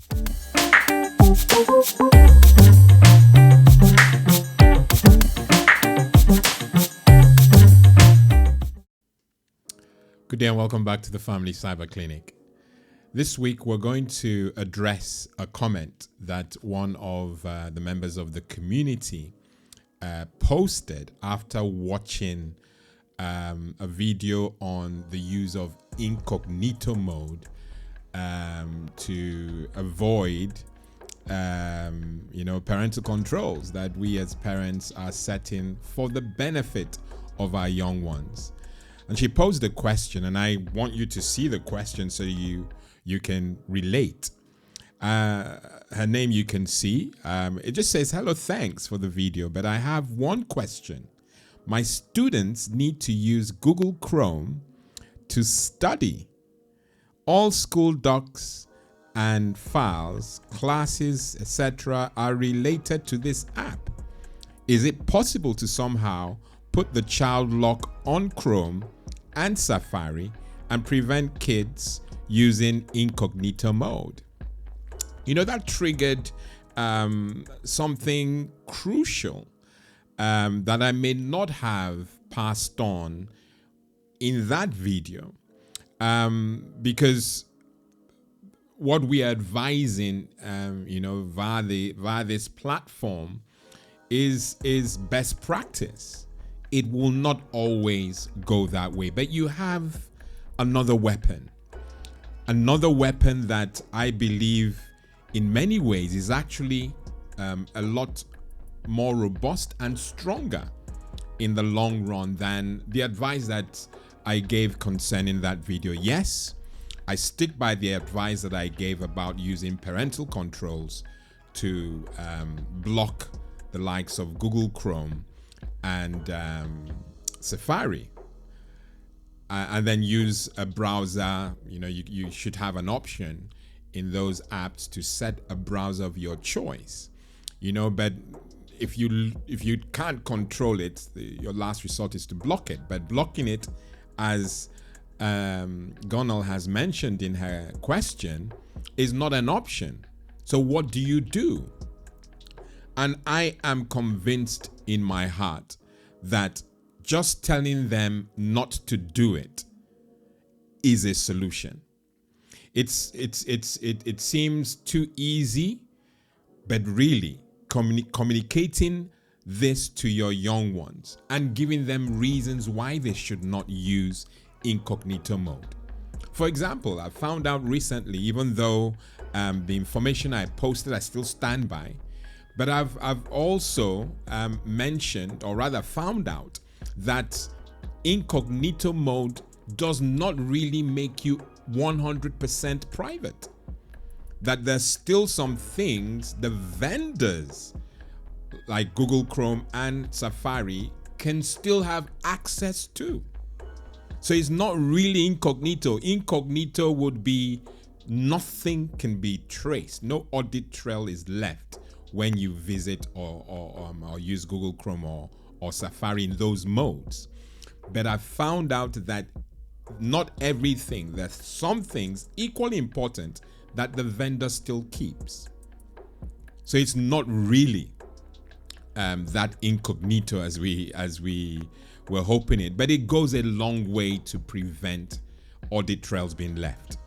Good day and welcome back to the Family Cyber Clinic. This week we're going to address a comment that one of the members of the community posted after watching a video on the use of incognito mode to avoid parental controls that we as parents are setting for the benefit of our young ones. And she posed a question, and I want you to see the question so you can relate. Her name you can see. It just says, hello, thanks for the video, but I have one question. My students need to use Google Chrome to study. All school docs and files, classes, etc. are related to this app. Is it possible to somehow put the child lock on Chrome and Safari and prevent kids using incognito mode? That triggered something crucial that I may not have passed on in that video, because what we are advising via this platform is best practice. It will not always go that way, but you have another weapon that I believe in many ways is actually a lot more robust and stronger in the long run than the advice that I gave concerning that video. Yes, I stick by the advice that I gave about using parental controls to block the likes of Google Chrome and Safari, and then use a browser. You should have an option in those apps to set a browser of your choice. But if you can't control it, your last resort is to block it. But blocking it, as Gonal has mentioned in her question, is not an option. So what do you do? And I am convinced in my heart that just telling them not to do it is a solution. It seems too easy, but really communicating this to your young ones and giving them reasons why they should not use incognito mode. For example, I found out recently, even though the information I posted I still stand by, but I've also mentioned, or rather found out, that incognito mode does not really make you 100% private. That there's still some things the vendors like Google Chrome and Safari can still have access to. So it's not really incognito. Incognito would be nothing can be traced. No audit trail is left when you visit or use Google Chrome or Safari in those modes. But I found out that not everything, there's some things equally important that the vendor still keeps. So it's not really that incognito as we were hoping it, but it goes a long way to prevent audit trails being left.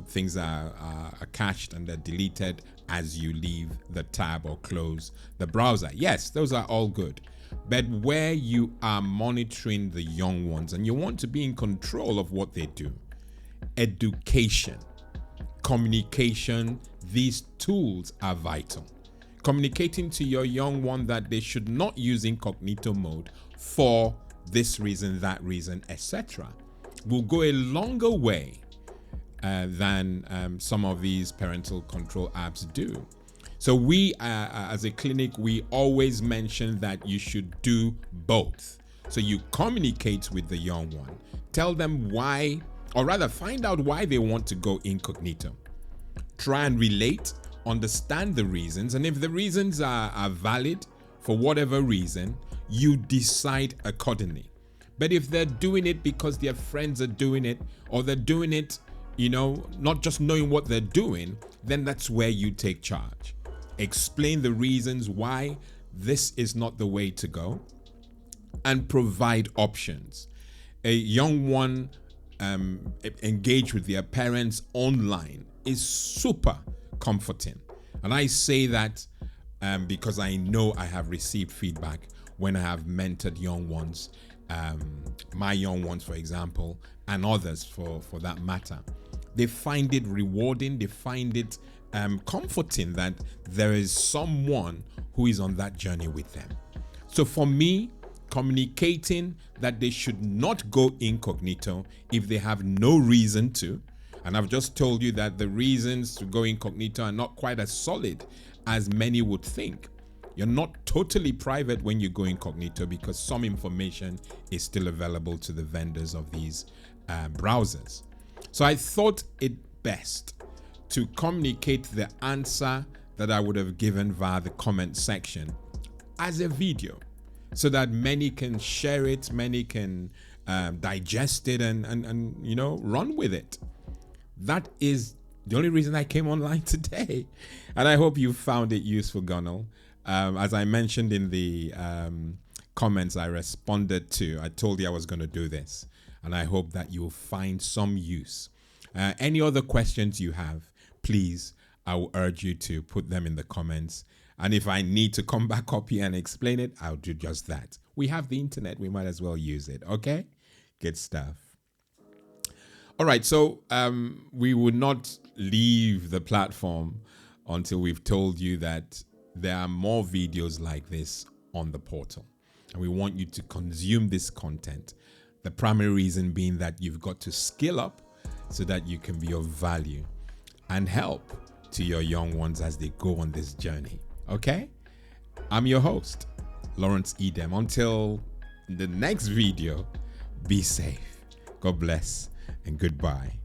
Things are cached and they're deleted as you leave the tab or close the browser. Yes, those are all good. But where you are monitoring the young ones and you want to be in control of what they do, education, communication, these tools are vital. Communicating to your young one that they should not use incognito mode for this reason, that reason, etc., will go a longer way than some of these parental control apps do. So we, as a clinic, we always mention that you should do both. So you communicate with the young one, tell them why, or rather find out why they want to go incognito. Try and relate, understand the reasons, and if the reasons are valid for whatever reason, you decide accordingly. But if they're doing it because their friends are doing it, or they're doing it not just knowing what they're doing, then that's where you take charge. Explain the reasons why this is not the way to go, and provide options. A young one engage with their parents online is super comforting. And I say that because I know I have received feedback when I have mentored young ones, my young ones, for example, and others for that matter. They find it rewarding, they find it comforting that there is someone who is on that journey with them. So for me, communicating that they should not go incognito if they have no reason to, and I've just told you that the reasons to go incognito are not quite as solid as many would think. You're not totally private when you go incognito because some information is still available to the vendors of these browsers. So I thought it best to communicate the answer that I would have given via the comment section as a video, so that many can share it, many can digest it and run with it. That is the only reason I came online today. And I hope you found it useful, Gunnar. As I mentioned in the comments I responded to, I told you I was going to do this. And I hope that you'll find some use. Any other questions you have, please, I will urge you to put them in the comments. And if I need to come back up here and explain it, I'll do just that. We have the internet, we might as well use it, okay? Good stuff. All right, so we would not leave the platform until we've told you that there are more videos like this on the portal. And we want you to consume this content. The primary reason being that you've got to skill up so that you can be of value and help to your young ones as they go on this journey. Okay? I'm your host, Lawrence Edem. Until the next video, be safe. God bless and goodbye.